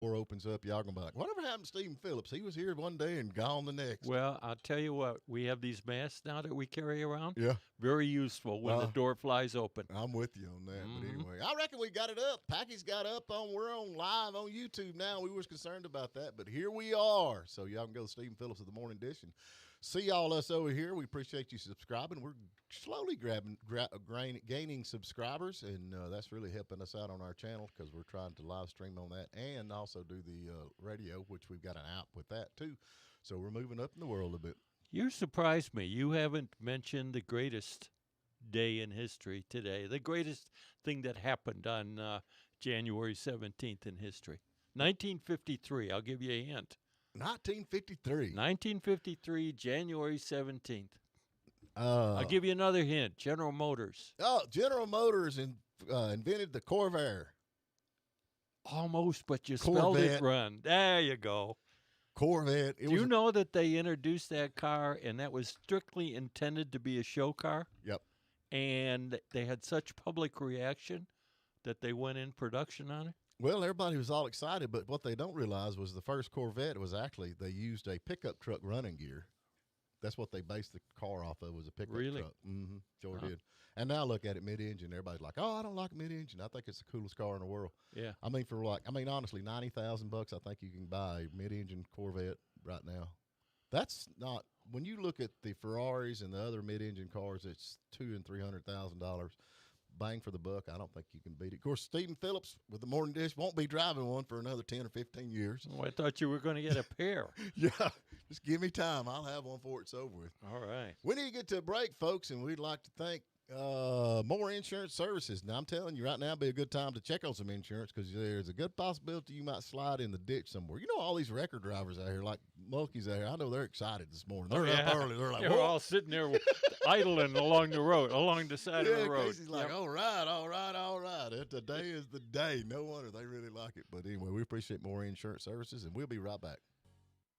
door opens up, y'all gonna be like, whatever happened to Stephen Phillips? He was here one day and gone the next. Well, I'll tell you what, we have these masks now that we carry around. Yeah. Very useful when the door flies open. I'm with you on that. But anyway, I reckon we got it up. Packy's got up we're on live on YouTube now. We was concerned about that, but here we are. So y'all can go to Stephen Phillips of the Morning Dish and see all us over here. We appreciate you subscribing. We're slowly gaining subscribers, and that's really helping us out on our channel because we're trying to live stream on that and also do the radio, which we've got an app with that too. So we're moving up in the world a bit. You surprised me. You haven't mentioned the greatest day in history today, the greatest thing that happened on January 17th in history. 1953. I'll give you a hint. 1953. 1953, January 17th. I'll give you another hint. General Motors. Oh, General Motors invented the Corvair. Almost, but you spelled it wrong. There you go. Corvette. Do you know that they introduced that car, and that was strictly intended to be a show car? Yep. And they had such public reaction that they went in production on it? Well, everybody was all excited, but what they don't realize was the first Corvette was actually, they used a pickup truck running gear. That's what they based the car off of, was a pickup truck. Mm-hmm. Sure did. And now look at it mid-engine. Everybody's like, oh, I don't like mid-engine. I think it's the coolest car in the world. Yeah. I mean, honestly, $90,000, I think you can buy a mid-engine Corvette right now. That's not, when you look at the Ferraris and the other mid-engine cars, it's $200,000 and $300,000. Bang for the buck. I don't think you can beat it. Of course, Stephen Phillips with the Morning Dish won't be driving one for another 10 or 15 years. Oh, I thought you were going to get a pair. Yeah, just give me time. I'll have one before it's over with. All right. We need to get to a break, folks, and we'd like to thank More Insurance Services. Now, I'm telling you right now, it'd be a good time to check on some insurance because there's a good possibility you might slide in the ditch somewhere. You know, all these record drivers out here, like Mulkey's out here, I know they're excited this morning. They're up early. They're like, they're all sitting there idling along the road, along the side of the road. Casey's like, all right. Today is the day. No wonder they really like it. But anyway, we appreciate More Insurance Services, and we'll be right back.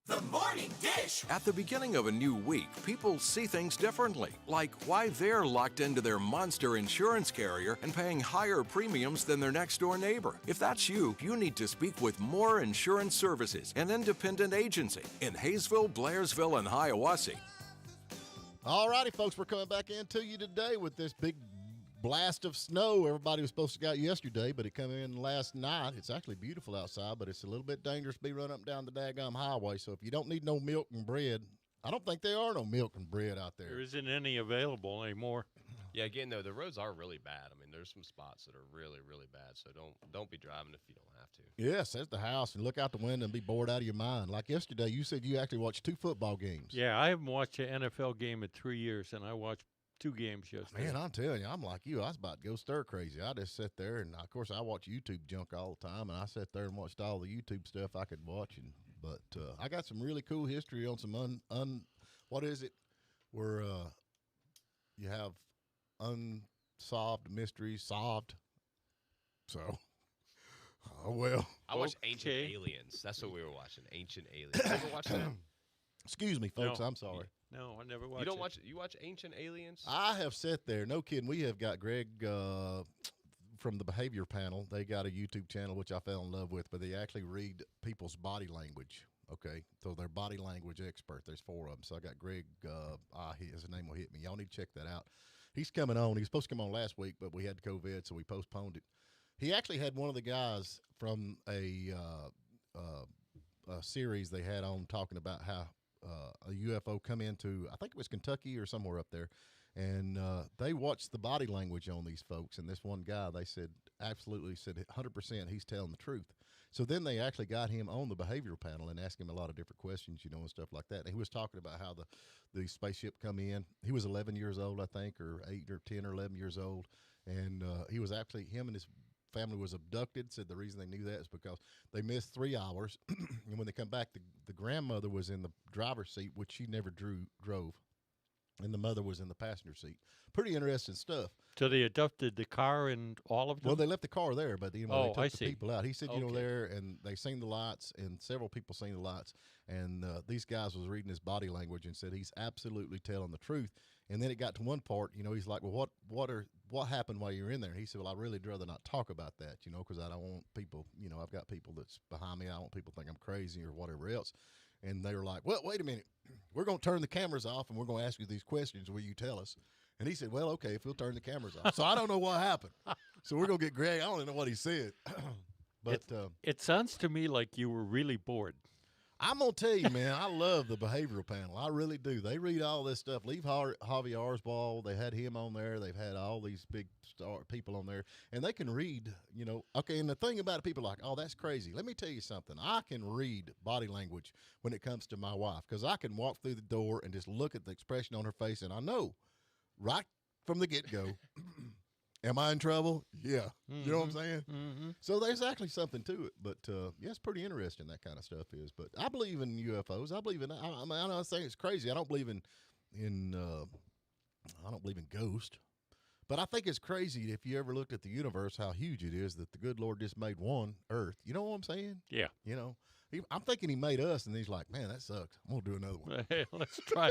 The Morning Dish. At the beginning of a new week, people see things differently, like why they're locked into their monster insurance carrier and paying higher premiums than their next-door neighbor. If that's you, you need to speak with More Insurance Services, an independent agency in Hayesville, Blairsville, and Hiawassee. All righty, folks, we're coming back into you today with this big blast of snow. Everybody was supposed to get yesterday, but it came in last night. It's actually beautiful outside, but it's a little bit dangerous to be running up and down the daggum highway. So if you don't need no milk and bread, I don't think there are no milk and bread out there. There isn't any available anymore. Yeah, again, though, the roads are really bad. I mean, there's some spots that are really, really bad, so don't be driving if you don't have to. Yes, there's the house, and look out the window and be bored out of your mind. Like yesterday, you said you actually watched 2 football games. Yeah, I haven't watched an NFL game in 3 years, and I watched 2 games yesterday. Man, I'm telling you, I'm like you. I was about to go stir crazy. I just sat there, and of course, I watch YouTube junk all the time, and I sat there and watched all the YouTube stuff I could watch. But I got some really cool history on some what is it, where you have unsolved mysteries solved. So, oh well. I watched Ancient Aliens. That's what we were watching. Ancient Aliens. You ever watch that? Excuse me, folks. No. I'm sorry. No, I never watched You don't it. watch? You watch Ancient Aliens? I have sat there. No kidding. We have got Greg from the Behavior Panel. They got a YouTube channel, which I fell in love with, but they actually read people's body language. Okay, so they're body language expert. There's 4 of them. So I got Greg. His name will hit me. Y'all need to check that out. He's coming on. He was supposed to come on last week, but we had COVID, so we postponed it. He actually had one of the guys from a series they had on talking about how a UFO come into, I think it was Kentucky or somewhere up there, and they watched the body language on these folks. And this one guy, they said, absolutely said 100% he's telling the truth. So then they actually got him on the behavioral panel and asked him a lot of different questions, and stuff like that. And he was talking about how the spaceship come in. He was 11 years old, I think, or 8 or 10 or 11 years old. And he was actually, him and his family was abducted. Said the reason they knew that is because they missed 3 hours. And when they come back, the grandmother was in the driver's seat, which she never drove. and the mother was in the passenger seat. Pretty interesting stuff. So they adopted the car and all of them? Well, they left the car there, but they Oh, took I the see. people out. He said, Okay. there, and they seen the lights, and several people seen the lights, and these guys was reading his body language and said he's absolutely telling the truth. And then it got to one part, he's like, well, what happened while you were in there? He said, well, I really rather not talk about that, because I don't want people, I've got people that's behind me. I don't want people to think I'm crazy or whatever else. And they were like, well, wait a minute. We're going to turn the cameras off, and we're going to ask you these questions. Will you tell us? And he said, well, okay, if we'll turn the cameras off. So I don't know what happened. So we're going to get Greg. I don't even know what he said. But It sounds to me like you were really bored. I'm going to tell you, man, I love the behavioral panel. I really do. They read all this stuff. Leave Javi Arsball. They had him on there. They've had all these big star people on there. And they can read, Okay, and the thing about it, people are like, oh, that's crazy. Let me tell you something. I can read body language when it comes to my wife because I can walk through the door and just look at the expression on her face, and I know right from the get-go, am I in trouble? Yeah. Mm-hmm. You know what I'm saying? Mm-hmm. So there's actually something to it, but yeah, it's pretty interesting, that kind of stuff is. But I believe in UFOs. I believe in. I mean, I'm not saying it's crazy. I don't believe in I don't believe in ghosts. But I think it's crazy if you ever looked at the universe, how huge it is that the good Lord just made one Earth. You know what I'm saying? Yeah. I'm thinking he made us, and he's like, man, that sucks. I'm gonna do another one. Hey, let's try.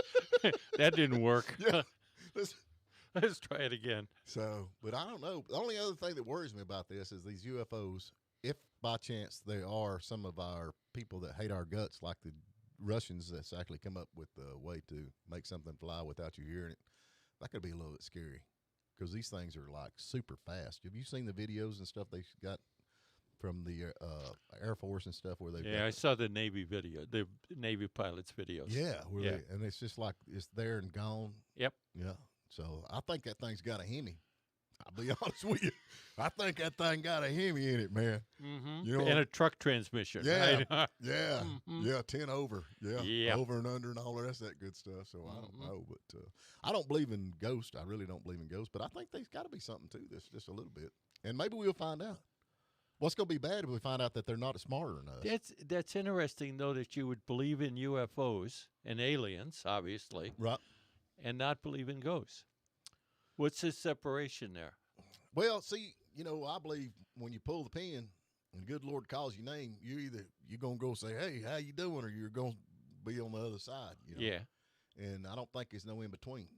That didn't work. Yeah. Let's- Let's try it again. So, but I don't know. The only other thing that worries me about this is these UFOs. If by chance they are some of our people that hate our guts, like the Russians that's actually come up with a way to make something fly without you hearing it, that could be a little bit scary because these things are like super fast. Have you seen the videos and stuff they got from the Air Force and stuff where they? Yeah, I saw the Navy video, the Navy pilots videos. Yeah, Yeah. and it's just like it's there and gone. Yep. Yeah. So I think that thing's got a Hemi. I'll be honest with you. I think that thing got a Hemi in it, man. Mm-hmm. You know, and a truck transmission. Yeah. Right? Yeah, Mhm. yeah, 10 over. Yeah, Yeah. over and under and all the rest of that good stuff. So I don't Mhm. know, but I don't believe in ghosts. I really don't believe in ghosts, but I think there's got to be something to this, just a little bit. And maybe we'll find out. What's going to be bad if we find out that they're not smarter than us? That's interesting, though, that you would believe in UFOs and aliens, obviously, Right. and not believe in ghosts. What's the separation there? Well, see, I believe when you pull the pin and the good Lord calls your name, you're going to go say, hey, how you doing? Or you're going to be on the other side. Yeah. And I don't think there's no in between.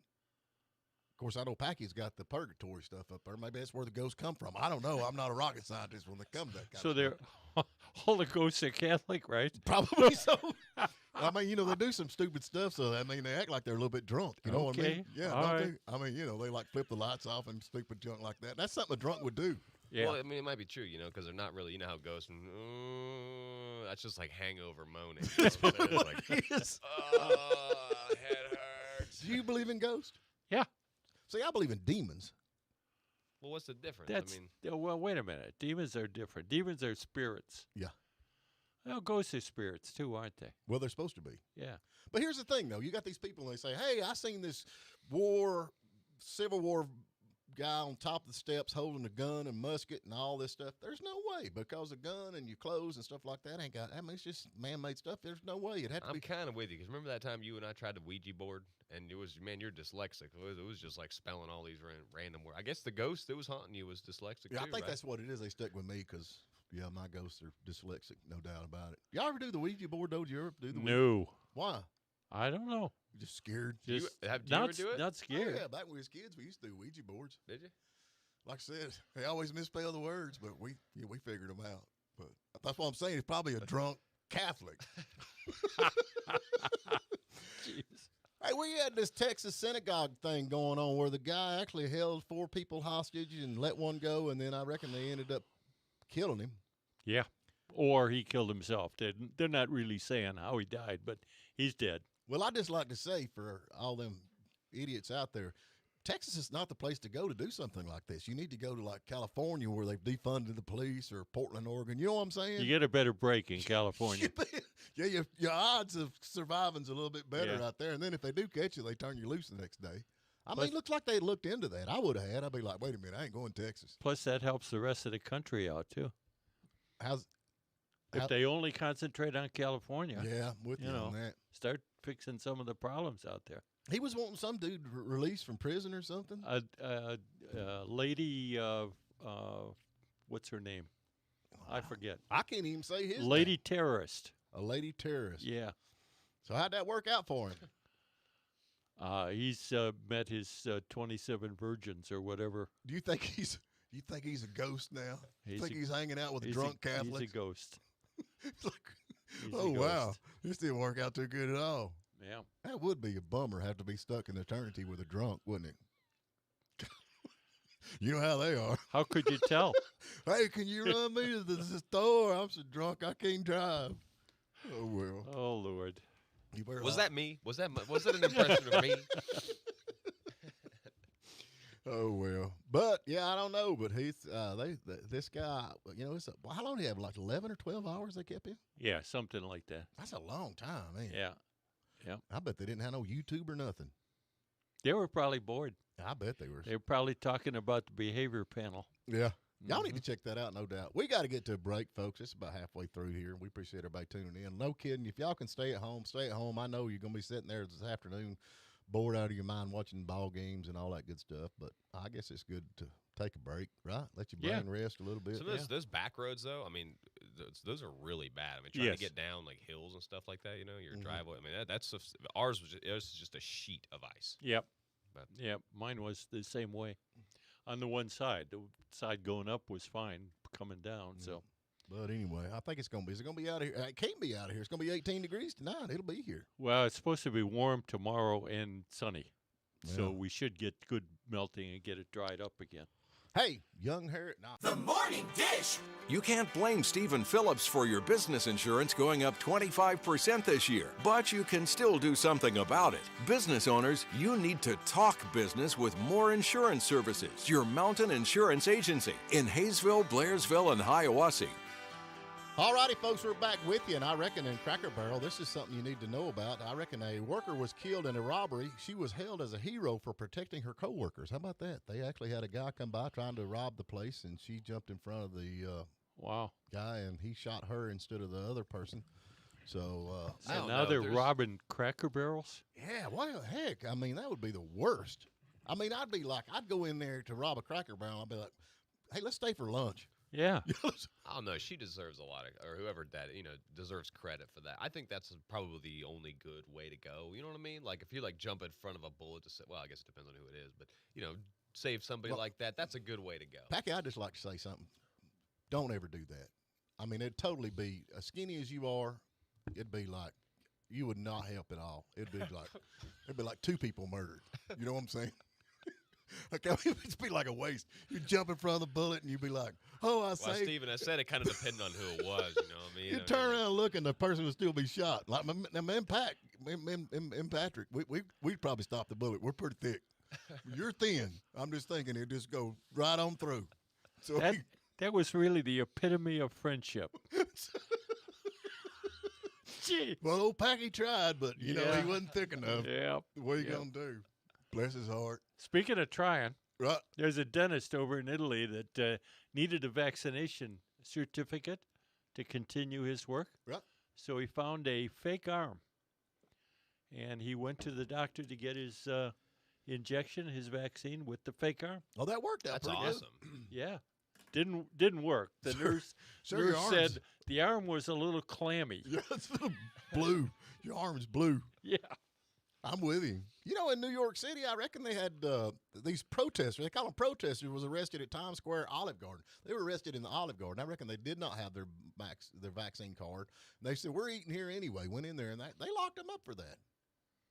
Of course, I know Packy's got the purgatory stuff up there. Maybe that's where the ghosts come from. I don't know. I'm not a rocket scientist when it comes to that kind So of they're stuff. all the ghosts are Catholic, right? Probably so. I mean, they do some stupid stuff, so I mean, they act like they're a little bit drunk. You know what I mean? Okay. Yeah, All don't right. they? I mean, they like flip the lights off and stupid junk like that. That's something a drunk would do. Yeah. Well, I mean, it might be true, because they're not really, how ghosts, that's just like hangover moaning. It's like, Yes. head hurts. Do you believe in ghosts? Yeah. See, I believe in demons. Well, what's the difference? That's well. Wait a minute. Demons are different. Demons are spirits. Yeah. Well, ghosts are spirits too, aren't they? Well, they're supposed to be. Yeah. But here's the thing, though. You got these people, and they say, hey, I seen this Civil War guy on top of the steps holding a gun and musket and all this stuff. There's no way, because a gun and your clothes and stuff like that ain't got, it's just man-made stuff. There's no way. It'd have to I'm be. kind of with you, because remember that time you and I tried the Ouija board, and it was, man, you're dyslexic. It was just like spelling all these random words. I guess the ghost that was haunting you was dyslexic, Yeah, too, I think right? that's what it is. They stuck with me because, yeah, my ghosts are dyslexic, no doubt about it. Y'all ever do the Ouija board, though? Did you ever do the Ouija? No. Why? I don't know. You just scared? Do you Just ever not, do it? Not Oh, scared. yeah, back when we was kids, we used to do Ouija boards. Did you? Like I said, they always misspell the words, but we figured them out. But that's what I'm saying. It's probably a drunk Catholic. Jeez. Hey, we had this Texas synagogue thing going on where the guy actually held 4 people hostage and let one go, and then I reckon they ended up killing him. Yeah. Or he killed himself. They're not really saying how he died, but he's dead. Well, I just like to say for all them idiots out there, Texas is not the place to go to do something like this. You need to go to like California where they've defunded the police, or Portland, Oregon. You know what I'm saying? You get a better break in California. Yeah, your odds of surviving's a little bit better Yeah. out there. And then if they do catch you, they turn you loose the next day. I mean, Plus- it looks like they looked into that. I would have had. I'd be like, wait a minute, I ain't going to Texas. Plus, that helps the rest of the country out, too. How's? If How- they only concentrate on California, Yeah, I'm with you You know. on that. start fixing some of the problems out there. He was wanting some dude released from prison or something. Lady, what's her name? I forget. I can't even say his Lady name. terrorist. A lady terrorist. Yeah. So how'd that work out for him? He's met his 27 virgins or whatever. Do you think he's a ghost now? You think he's hanging out with drunk Catholics? He's a ghost. It's like, He's oh a wow, ghost. this didn't work out too good at all. Yeah. That would be a bummer. Have to be stuck in eternity with a drunk, wouldn't it? You know how they are. How could you tell? Hey, can you run me to the store? I'm so drunk I can't drive. Oh well. Oh Lord. You better Was not- that me? Was that an impression of me? Oh well, but yeah, I don't know. But he's this guy. You know, how long did he have? Like 11 or 12 hours they kept him. Yeah, something like that. That's a long time, man. Yeah. I bet they didn't have no YouTube or nothing. They were probably bored. I bet they were. They were probably talking about the behavior panel. Yeah. Y'all need Mhm. to check that out, no doubt. We got to get to a break, folks. It's about halfway through here. We appreciate everybody tuning in. No kidding. If y'all can stay at home, stay at home. I know you're going to be sitting there this afternoon bored out of your mind watching ball games and all that good stuff, but I guess it's good to take a break, right? Let your brain rest a little bit. Some of those back roads, though, I mean, those are really bad. I mean, trying Yes. to get down like hills and stuff like that, you know, your Mhm. driveway. I mean, that's ours was just a sheet of ice. Yep. But Yep. Mine was the same way. On the one side, the side going up was fine. Coming down, so But anyway, I think it's going to be. Is it going to be out of here? It can't be out of here. It's going to be 18 degrees tonight. It'll be here. well, it's supposed to be warm tomorrow and sunny, so Yeah. we should get good melting and get it dried up again. Hey, young Harriet. Nah. The Morning Dish. You can't blame Stephen Phillips for your business insurance going up 25% this year, but you can still do something about it. Business owners, you need to talk business with More Insurance Services, your mountain insurance agency in Hayesville, Blairsville, and Hiawassee. All righty, folks, we're back with you, and I reckon in Cracker Barrel, this is something you need to know about. I reckon a worker was killed in a robbery. She was hailed as a hero for protecting her coworkers. How about that? They actually had a guy come by trying to rob the place, and she jumped in front of the Wow. guy, and he shot her instead of the other person. So, I So don't now know, they're there's- robbing Cracker Barrels. yeah, what the heck? I mean, that would be the worst. I mean, I'd be like, I'd go in there to rob a Cracker Barrel. I'd be like, hey, let's stay for lunch. Yeah. I don't know. She deserves a lot of, or whoever that, deserves credit for that. I think that's probably the only good way to go. You know what I mean? Like if you like jump in front of a bullet to say, well, I guess it depends on who it is, but save somebody Well, like that. That's a good way to go. Packy, I'd just like to say something. Don't ever do that. I mean, it'd totally be as skinny as you are. It'd be like you would not help at all. It'd be like two people murdered. You know what I'm saying? Okay, it'd be like a waste. You jump in front of the bullet and you'd be like, "Oh, I Well, saved." Steven, I said it kind of depended on who it was. You know what I mean? You turn around and look, and the person would still be shot. Like Patrick, we'd probably stop the bullet. We're pretty thick. You're thin. I'm just thinking it'd just go right on through. So That was really the epitome of friendship. Gee. well, old Packy tried, but you know Yeah. he wasn't thick enough. Yeah. What are you Yeah. gonna do? Bless his heart. Speaking of trying, Right. there's a dentist over in Italy that needed a vaccination certificate to continue his work. Right. So he found a fake arm, and he went to the doctor to get his injection, his vaccine with the fake arm. Oh, that worked out That's pretty awesome. Yeah, didn't work. The nurse your nurse arms- said the arm was a little clammy. good. Yeah, it's a little blue. Your arm's blue. Yeah. I'm with him. You know, in New York City, I reckon they had these protesters. They call them protesters. Was arrested at Times Square, Olive Garden. They were arrested in the Olive Garden. I reckon they did not have their vaccine card. And they said, "We're eating here anyway." Went in there and they locked them up for that.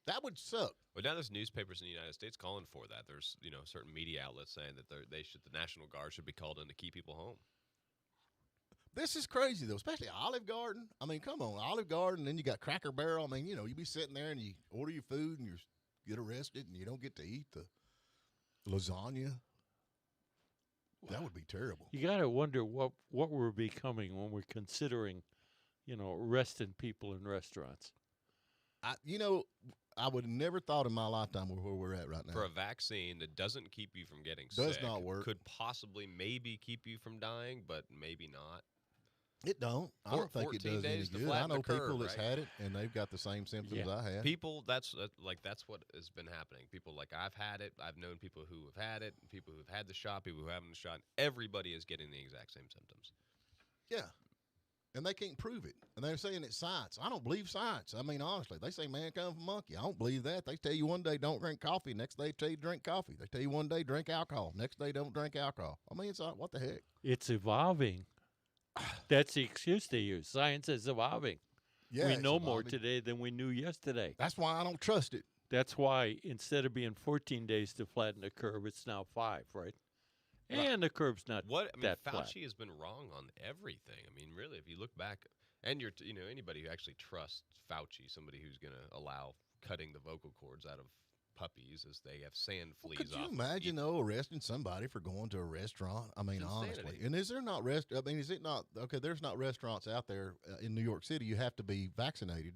That would suck. But now there's newspapers in the United States calling for that. There's certain media outlets saying that the National Guard should be called in to keep people home. This is crazy though, especially Olive Garden. I mean, come on, Olive Garden. Then you got Cracker Barrel. I mean, you be sitting there and you order your food and you get arrested and you don't get to eat the lasagna. That would be terrible. You got to wonder what we're becoming when we're considering, arresting people in restaurants. I would have never thought in my lifetime where we're at right now. For a vaccine that doesn't keep you from getting Does sick, not work. could possibly maybe keep you from dying, but maybe not. It don't. I don't think it 14 does any days to good. I flatten the know people curve, that's right? had it and they've got the same symptoms Yeah. I had. People, that's what has been happening. People like I've had it. I've known people who have had it. People who've had the shot. People who haven't the shot. Everybody is getting the exact same symptoms. Yeah. And they can't prove it. And they're saying it's science. I don't believe science. I mean, honestly, they say man come from monkey. I don't believe that. They tell you one day don't drink coffee. Next day tell you drink coffee. They tell you one day drink alcohol. Next day don't drink alcohol. I mean, it's like, what the heck? It's evolving. That's the excuse they use. Science is evolving. Yeah, we it's know more evolving. today than we knew yesterday. That's why I don't trust it. That's why instead of being 14 days to flatten the curve, it's now 5, right? And the curve's not What I mean, that Fauci flat. has been wrong on everything. I mean, really, if you look back, and anybody who actually trusts Fauci, somebody who's going to allow cutting the vocal cords out of puppies as they have sand fleas Could you off. imagine though arresting somebody for going to a restaurant? I mean, It's honestly, insanity. and is there not I mean, is it not okay? There's not restaurants out there in New York City. You have to be vaccinated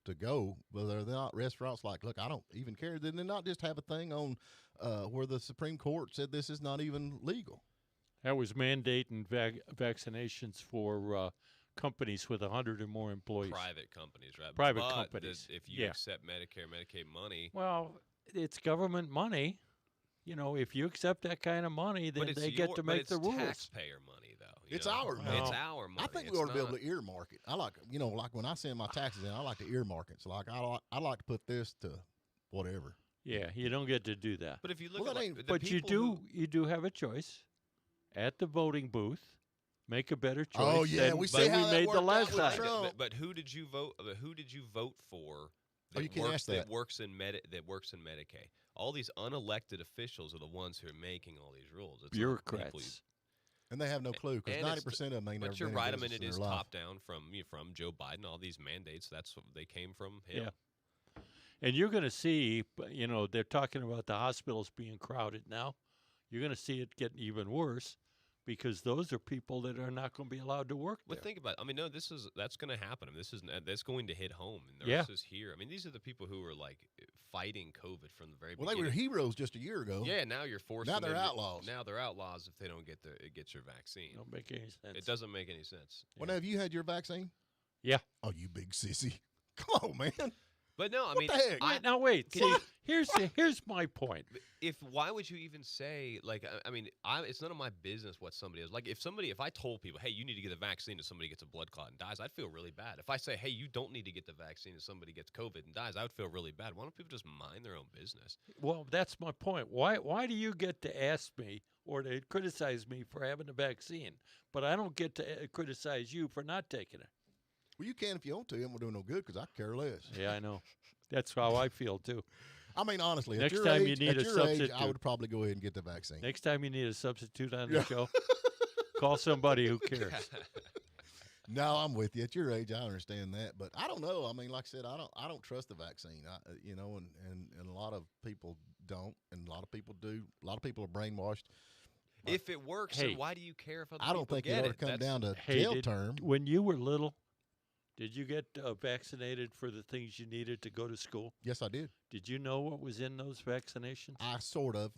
to go, but they're not restaurants like. Look, I don't even care. Did they not just have a thing on where the Supreme Court said this is not even legal? That was mandating vaccinations for companies with 100 or more employees. Private companies, right? Private But companies, if you yeah. accept Medicare, Medicaid money, Well, it's government money. You know, if you accept that kind of money, then but it's they get to but make it's the rules. taxpayer money, though. you It's know? our money. It's No. our money. I think we It's ought to be able not- to earmark it. I like, like when I send my taxes in, I like to earmark it. So like, I like to put this to whatever. Yeah, you don't get to do that. But if you look Well, at that like, ain't- the But you people do who- have a choice at the voting booth. Make a better choice. Oh, yeah, than we than see how we that made worked the out last with time. Trump. But who did you vote? Who did you vote for? Oh, you can't works, ask that. works in that works in Medicaid. All these unelected officials are the ones who are making all these rules. It's not people you- Bureaucrats. And they have no clue because And it's 90% of them ain't never But you're been right. I in mean, business it in is their life. top down from Joe Biden. All these mandates. That's what they came from him. Yeah. And you're going to see, they're talking about the hospitals being crowded now. You're going to see it getting even worse because those are people that are not going to be allowed to work But there. think about it. I mean, no, that's going to happen. I mean, that's going to hit home, and the Yeah. rest is here. I mean, these are the people who were like fighting COVID from the very Well, they beginning. were heroes just a year ago. Yeah, now you're forcing Now they're them to- outlaws. Now they're outlaws if they don't get your vaccine. Don't make any sense. It doesn't make any sense. Well, now, have you had your vaccine? Yeah. Oh, you big sissy. Come on, man. But no, I What mean, the heck? I, Now wait. Can See, you- here's my point. why would you even say like I mean it's none of my business what somebody is like if I told people hey you need to get the vaccine and somebody gets a blood clot and dies I'd feel really bad. If I say hey you don't need to get the vaccine and somebody gets COVID and dies I would feel really bad. Why don't people just mind their own business? Well, that's my point. Why do you get to ask me or to criticize me for having the vaccine, but I don't get to criticize you for not taking it? Well, you can if you want to. It won't do no good because I care less. Yeah, I know. That's how I feel too. I mean, honestly, Next at your time age, you need at a your age, I substitute. would probably go ahead and get the vaccine. Next time you need a substitute on the Yeah. show, call somebody who cares. No, I'm with you. At your age, I understand that, but I don't know. I mean, like I said, I don't trust the vaccine. And a lot of people don't, and a lot of people do. A lot of people are brainwashed. If it works Hey, then why do you care if other I don't people think get it ought to it? come That's- down to Hey, jail term. when you were little, did you get vaccinated for the things you needed to go to school? Yes, I did. Did you know what was in those vaccinations? I sort of,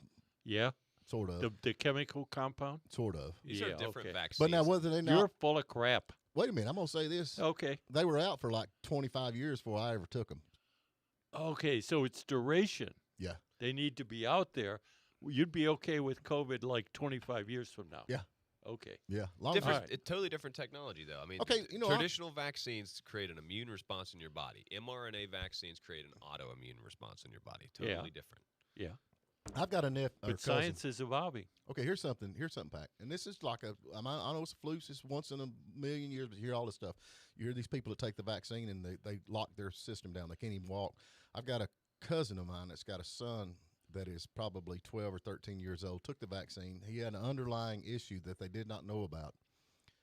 Yeah, sort of, the chemical compound. sort of. These Yeah, are different okay. vaccines. But now, whether they You're not, full of crap. wait a minute, I'm gonna say this. Okay. They were out for like 25 years before I ever took them. Okay, so it's duration. Yeah. They need to be out there. You'd be okay with COVID like 25 years from now. Yeah. Okay. Yeah, long different, All right. it's totally different technology, though. I mean, Okay, I- traditional vaccines create an immune response in your body. mRNA vaccines create an autoimmune response in your body. Yeah. Totally different. Yeah. I've got a nephew. But science is evolving. Okay, here's something, Pack. And this is like I know it's a fluke. It's once in a million years, but you hear all this stuff. You hear these people that take the vaccine and they lock their system down. They can't even walk. I've got a cousin of mine that's got a son that is probably 12 or 13 years old, took the vaccine. He had an underlying issue that they did not know about.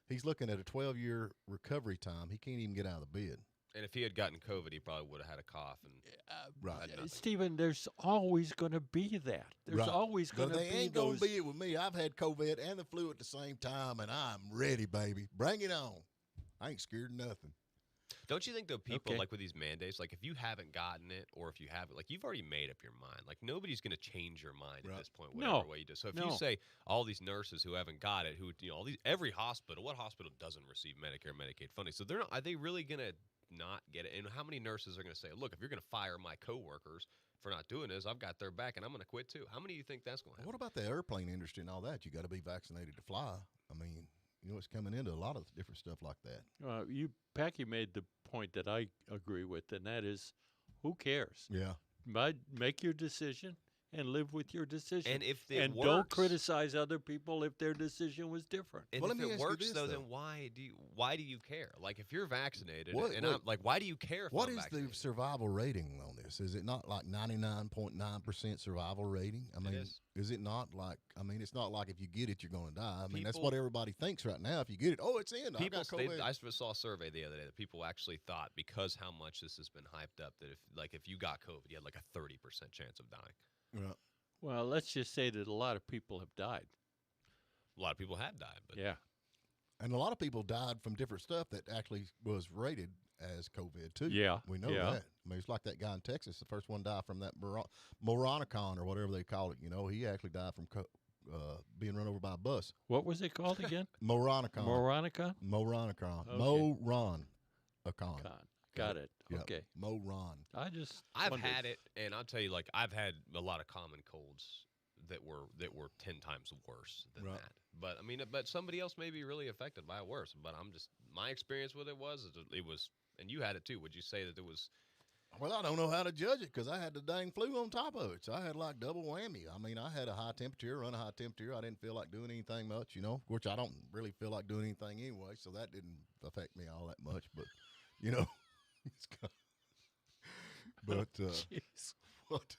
He's looking at a 12-year recovery time. He can't even get out of the bed. And if he had gotten COVID, he probably would have had a cough. And Right. had nothing. Stephen, there's always going to be that. There's Right. always going But to they be ain't those. going to be it with me. I've had COVID and the flu at the same time, and I'm ready, baby. Bring it on. I ain't scared of nothing. Don't you think though, people Okay. like with these mandates, like if you haven't gotten it or if you haven't, like you've already made up your mind. Like nobody's going to change your mind Right. at this point, whatever No. way you do. So if No. you say all these nurses who haven't got it, who all these every hospital, what hospital doesn't receive Medicare, Medicaid funding? So they're not. Are they really going to not get it? And how many nurses are going to say, look, if you're going to fire my coworkers for not doing this, I've got their back and I'm going to quit too? How many do you think that's going to happen? What about the airplane industry and all that? You got to be vaccinated to fly. I mean, it's coming into a lot of different stuff like that. Packy made the point that I agree with, and that is, who cares? Yeah. Make your decision and live with your decision. And if it and works, don't criticize other people if their decision was different. And Well, if let me it ask you works, this, though, though. then why do you care? Like if you're vaccinated, What- and what- I'm like, why do you care? If What I'm is vaccinated? the survival rating on this? Is it not like 99.9% survival rating? I mean, is. it not like? I mean, it's not like if you get it, you're going to die. I mean, that's People- what everybody thinks right now. If you get it, oh, it's in. I People, got COVID. I saw a survey the other day that people actually thought because how much this has been hyped up that if you got COVID, you had like a 30% chance of dying. Yeah. Well, let's just say that a lot of people have died. A lot of people have died, but Yeah. And a lot of people died from different stuff that actually was rated as COVID too. Yeah, we know yeah. that. I mean, it's like that guy in Texas, the first one died from that Moronicon or whatever they call it. He actually died from being run over by a bus. What was it called again? Moronicon. Moronica? Moronicon. Okay. Moron-a-con. Got it. Yep. Okay. Moron. I've wondered. had it, and I'll tell you, like I've had a lot of common colds that were 10 times worse than Right. that. But I mean, but somebody else may be really affected by it worse. But my experience with it was, and you had it too. Would you say that it was? Well, I don't know how to judge it because I had the dang flu on top of it. So I had like double whammy. I mean, I had a high temperature, run a high temperature. I didn't feel like doing anything much, which I don't really feel like doing anything anyway. So that didn't affect me all that much. But, it's kind but Jeez. what?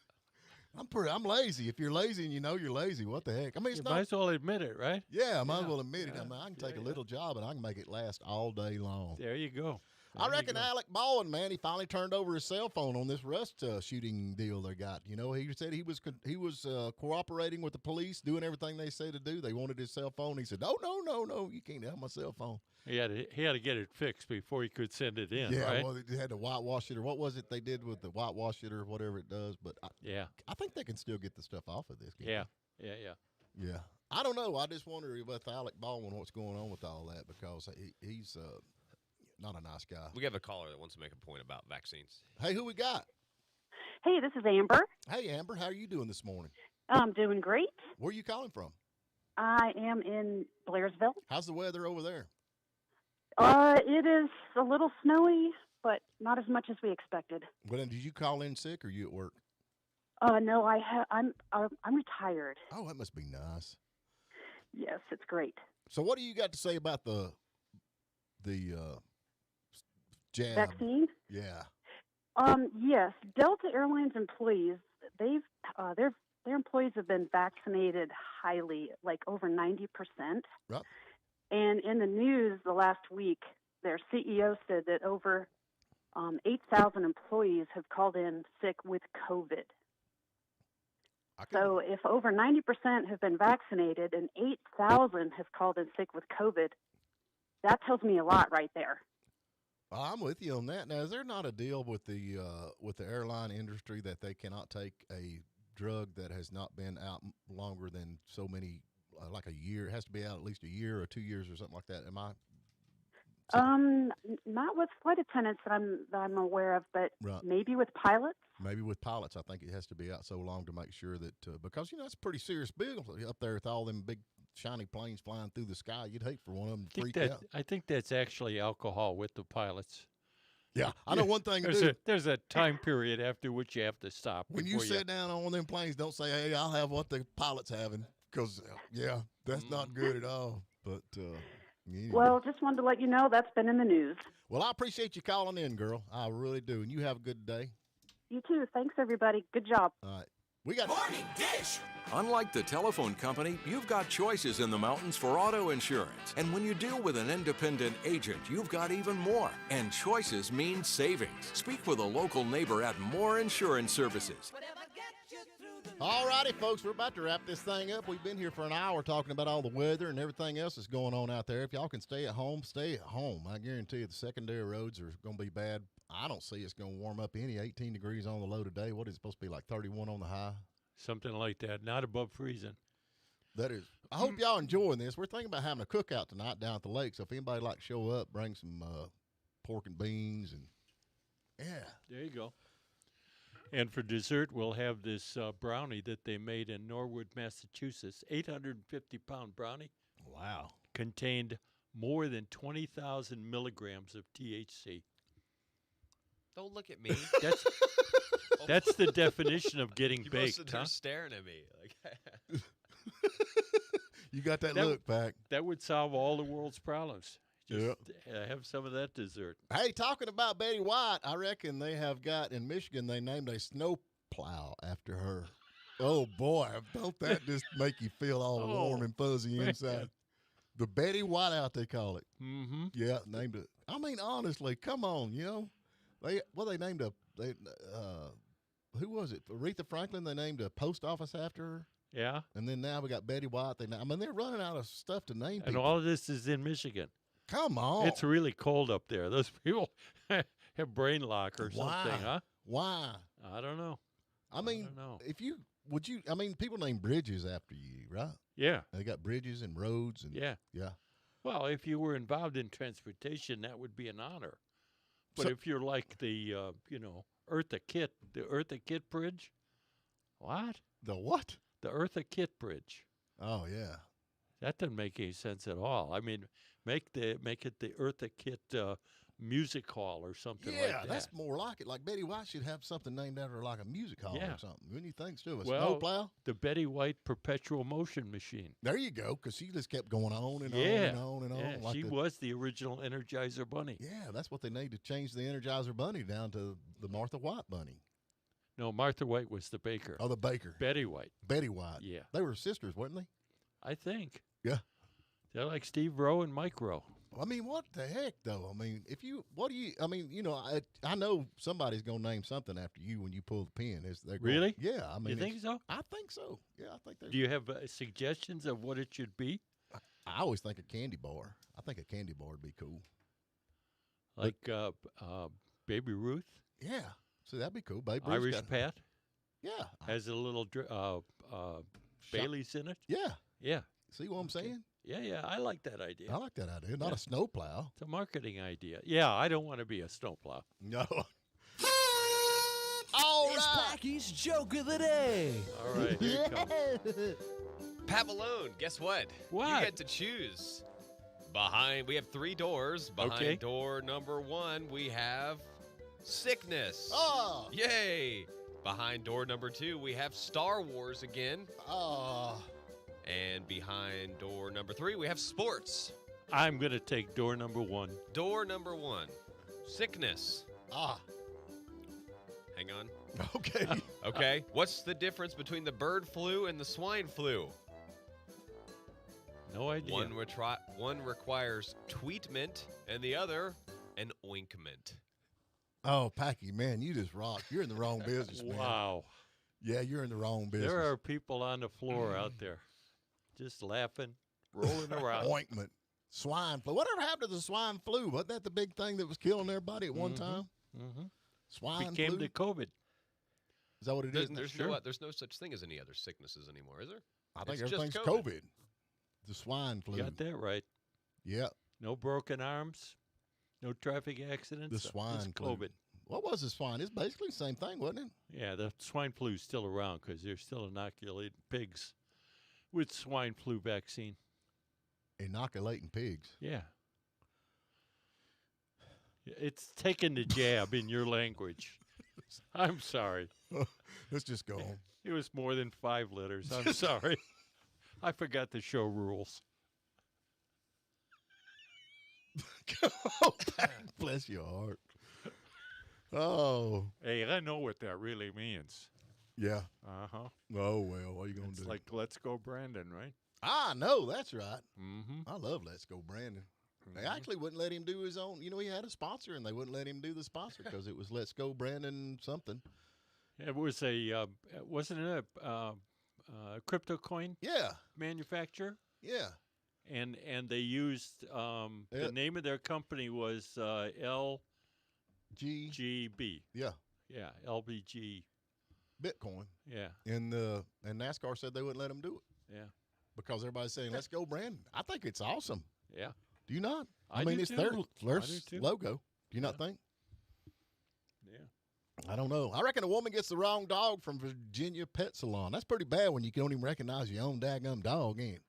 I'm lazy. If you're lazy and you're lazy, what the heck? I mean, it's You not. might as well admit it, right? Yeah, I might as Yeah, well admit it. I yeah, mean, I can yeah, take a yeah. little job and I can make it last all day long. There you go. I There you reckon go. Alec Baldwin, man, he finally turned over his cell phone on this Rust shooting deal they got. He said he was cooperating with the police, doing everything they said to do. They wanted his cell phone. He said, no, you can't have my cell phone. He had to get it fixed before he could send it in, Yeah, right? well, they had to whitewash it, or what was it they did with the whitewash it or whatever it does. But Yeah. I think they can still get the stuff off of this. can't Yeah. they? Yeah. Yeah. I don't know. I just wonder with Alec Baldwin what's going on with all that because he's not a nice guy. We have a caller that wants to make a point about vaccines. Hey, who we got? Hey, this is Amber. Hey, Amber, how are you doing this morning? I'm doing great. Where are you calling from? I am in Blairsville. How's the weather over there? It is a little snowy, but not as much as we expected. Well, then, did you call in sick or you at work? No, I'm retired. Oh, that must be nice. Yes, it's great. So, what do you got to say about the jab? Vaccine? Yeah. Yes, Delta Airlines employees, their employees have been vaccinated highly, like over 90%. Right. And in the news the last week, their CEO said that over 8,000 employees have called in sick with COVID. So if over 90% have been vaccinated and 8,000 have called in sick with COVID, that tells me a lot right there. I'm with you on that. Now, is there not a deal with the airline industry that they cannot take a drug that has not been out longer than so many, like a year? It has to be out at least a year or 2 years or something like that. Am I? Not with flight attendants that I'm aware of, but Right. maybe with pilots. Maybe with pilots, I think it has to be out so long to make sure that because it's a pretty serious bill up there with all them big shiny planes flying through the sky. You'd hate for one of them to freak out. I think that's actually alcohol with the pilots. Yeah, I know one thing to do. There's a time period after which you have to stop. When you before sit down on one of them planes, don't say, "Hey, I'll have what the pilot's having," because that's not good at all. But anyway. Well, just wanted to let you know that's been in the news. Well, I appreciate you calling in, girl. I really do, and you have a good day. You too. Thanks, everybody. Good job. All right, we got. Morning Dish. Unlike the telephone company, you've got choices in the mountains for auto insurance. And when you deal with an independent agent, you've got even more. And choices mean savings. Speak with a local neighbor at More Insurance Services. Whatever gets you through All righty, folks, we're about to wrap this thing up. We've been here for an hour talking about all the weather and everything else that's going on out there. If y'all can stay at home, stay at home. I guarantee you the secondary roads are going to be bad. I don't see it's going to warm up any. 18 degrees on the low today. What is it supposed to be, like 31 on the high? Something like that. Not above freezing. That is. I hope y'all enjoying this. We're thinking about having a cookout tonight down at the lake. So if anybody would like to show up, bring some pork and beans and yeah. There you go. And for dessert, we'll have this brownie that they made in Norwood, Massachusetts. 850-pound brownie. Wow. Contained more than 20,000 milligrams of THC. Don't look at me. That's the definition of getting You baked, both huh? are staring at me. Like, You got that That- look, Pac. That would solve all the world's problems. Just Yeah. have some of that dessert. Hey, talking about Betty White, I reckon they have got in Michigan, they named a snow plow after her. Oh, boy. Don't that just make you feel all warm and fuzzy man. inside? The Betty White out, they call it. Mm-hmm. Yeah, named it. I mean, honestly, come on, you know. They named who was it? Aretha Franklin, they named a post office after her. Yeah. And then now we got Betty White. They're running out of stuff to name And people. all of this is in Michigan. Come on. It's really cold up there. Those people have brain lock or Why? something, huh? Why? I don't know. I mean, don't know. people name bridges after you, right? Yeah. They got bridges and roads and Yeah. yeah. Well, if you were involved in transportation, that would be an honor. But So- if you're like the Eartha Kitt Bridge, what? The what? The Eartha Kitt Bridge. Oh yeah. That doesn't make any sense at all. I mean, make it the Eartha Kitt Music Hall or something like Yeah, that. that's more like it. Like Betty White should have something named after her, like a music hall Yeah. or something. Wouldn't you think, Stu? A Well, snowplow? the Betty White Perpetual Motion Machine. There you go, because she just kept going on and Yeah. on and on and Yeah, on. Like she was the original Energizer Bunny. Yeah, that's what they need to change the Energizer Bunny down to the Martha White Bunny. No, Martha White was the baker. Oh, the baker. Betty White. Betty White. Yeah, They were sisters, weren't they? I think. Yeah. They're like Steve Rowe and Mike Rowe. I mean, what the heck, though? I mean, I know somebody's going to name something after you when you pull the pin. Really? Yeah. I mean, You think so? I think so. Yeah, I think there's. Do you have suggestions of what it should be? I always think a candy bar. I think a candy bar would be cool. Like Baby Ruth, Yeah. See, that'd be cool. Baby Ruth's Irish got- Pat, Yeah. has a little Bailey's in it. Yeah. Yeah. See what I'm saying? Yeah, I like that idea. I like that idea. Not Yeah. a snowplow. It's a marketing idea. Yeah, I don't want to be a snowplow. No. All It's right. Packy's joke of the day. All right, here it comes. Pat Malone, guess what? What? You get to choose. We have 3 doors. Behind Okay. door number 1, we have sickness. Oh. Yay! Behind door number 2, we have Star Wars again. Oh. And behind door number 3, we have sports. I'm going to take door number 1. Door number 1, sickness. Ah. Hang on. Okay. Okay. What's the difference between the bird flu and the swine flu? No idea. One requires tweetment and the other an ointment. Oh, Packy, man, you just rock. You're in the wrong business, man. Wow. Yeah, you're in the wrong business. There are people on the floor out there just laughing, rolling around. Ointment. Swine flu. Whatever happened to the swine flu? Wasn't that the big thing that was killing everybody at one time? Mm-hmm. Swine Became flu? the COVID. Is that what it is? There's no such thing as any other sicknesses anymore, is there? I think it's just everything's COVID. COVID. The swine flu. You got that right. Yeah. No broken arms, no traffic accidents. The swine just flu. COVID. What was the swine? It's basically the same thing, wasn't it? Yeah, the swine flu's still around because they're still inoculating pigs with swine flu vaccine. Inoculating pigs. Yeah. It's taking the jab in your language. I'm sorry. Let's just go on. It was more than 5 letters. I'm sorry. I forgot the show rules. Oh, bless your heart. Oh, Hey, I know what that really means. yeah. Uh-huh. Oh, well, what are you going to It's do? like, let's go, Brandon, right? I know, that's right. Mm-hmm. I love Let's Go Brandon. They actually wouldn't let him do his own. You know, he had a sponsor, and they wouldn't let him do the sponsor because it was Let's Go Brandon something. It was wasn't it a crypto coin Yeah, manufacturer? yeah. And they used the name of their company was G. LGB. Yeah, Yeah, LBG. Bitcoin. Yeah, And NASCAR said they wouldn't let them do it yeah, because everybo's saying, "Let's go, Brandon." I think it's awesome. yeah. Do you not? I mean, do it's too. their I do too. logo. Do you not think? Yeah. I don't know. I reckon a woman gets the wrong dog from Virginia Pet Salon. That's pretty bad when you don't even recognize your own daggum dog, ain't it?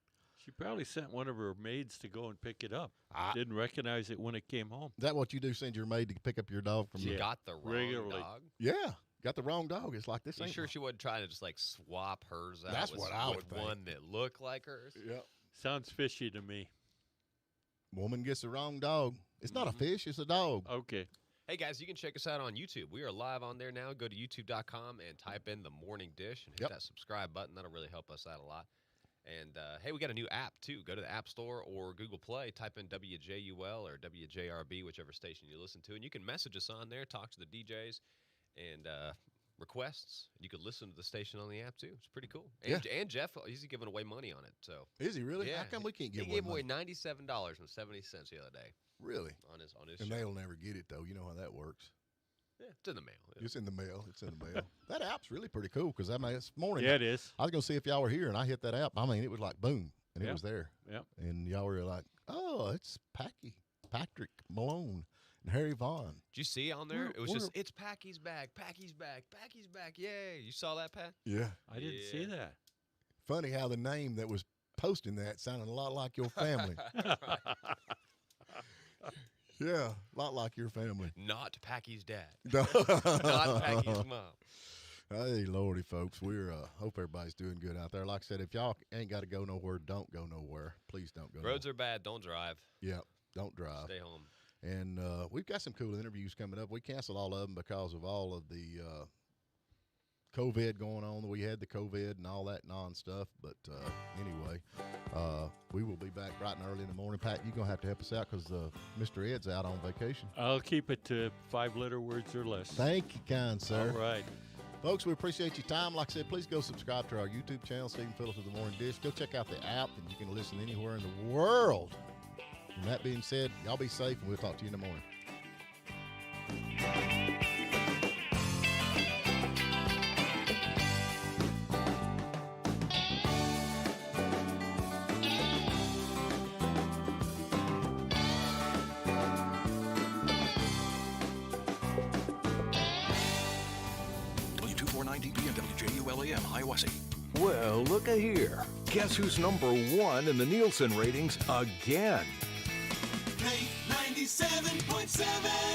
She probably sent one of her maids to go and pick it up. I- Didn't recognize it when it came home. Is that what you do? Send your maid to pick up your dog from She the... got the wrong regularly. dog. Yeah, got the wrong dog. It's like this You ain't... sure she wasn't trying to just like swap hers out That's with, what I with would think. one that looked like hers? Yep. Sounds fishy to me. Woman gets the wrong dog. It's not a fish, it's a dog. Okay. Hey guys, you can check us out on YouTube. We are live on there now. Go to youtube.com and type in The Morning Dish and hit that subscribe button. That'll really help us out a lot. And hey, we got a new app too. Go to the App Store or Google Play. Type in WJUL or WJRB, whichever station you listen to, and you can message us on there. Talk to the DJs and requests. You can listen to the station on the app too. It's pretty cool. And, and Jeff, he's giving away money on it. So Is he really? yeah, How come we can't give he gave away $97.70 the other day Really? on his And show. they'll never get it, though. You know how that works. Yeah, it's in the mail. It's in the mail. It's in the mail. That app's really pretty cool because I mean, this morning Yeah, it is. I was going to see if y'all were here, and I hit that app. I mean, it was like boom, and it Yeah. was there. Yep. And y'all were like, oh, it's Patrick Malone and Harry Vaughn. Did you see on there? We're- It was we're- just, it's Packy's back, Packy's back, Packy's back. Yay. You saw that, Pat? Yeah. I didn't see that. Funny how the name that was posting that sounded a lot like your family. Yeah, a lot like your family. Not Packy's dad. No. Not Packy's mom. Hey, Lordy, folks, we're hope everybody's doing good out there. Like I said, if y'all ain't got to go nowhere, don't go nowhere. Please don't go. Roads are bad. Don't drive. Yeah, don't drive. Stay home. And we've got some cool interviews coming up. We canceled all of them because of all of the COVID going on. We had the COVID and all that stuff. But anyway, we will be back bright and early in the morning. Pat, you're going to have to help us out because Mr. Ed's out on vacation. I'll keep it to 5-letter words or less. Thank you, kind sir. All right. Folks, we appreciate your time. Like I said, please go subscribe to our YouTube channel, Stephen Phillips of the Morning Dish. Go check out the app, and you can listen anywhere in the world. And that being said, y'all be safe, and we'll talk to you in the morning. WJ and WJULAM, Hiawassee. Well, look a here. Guess who's #1 in the Nielsen ratings again? K 97.7.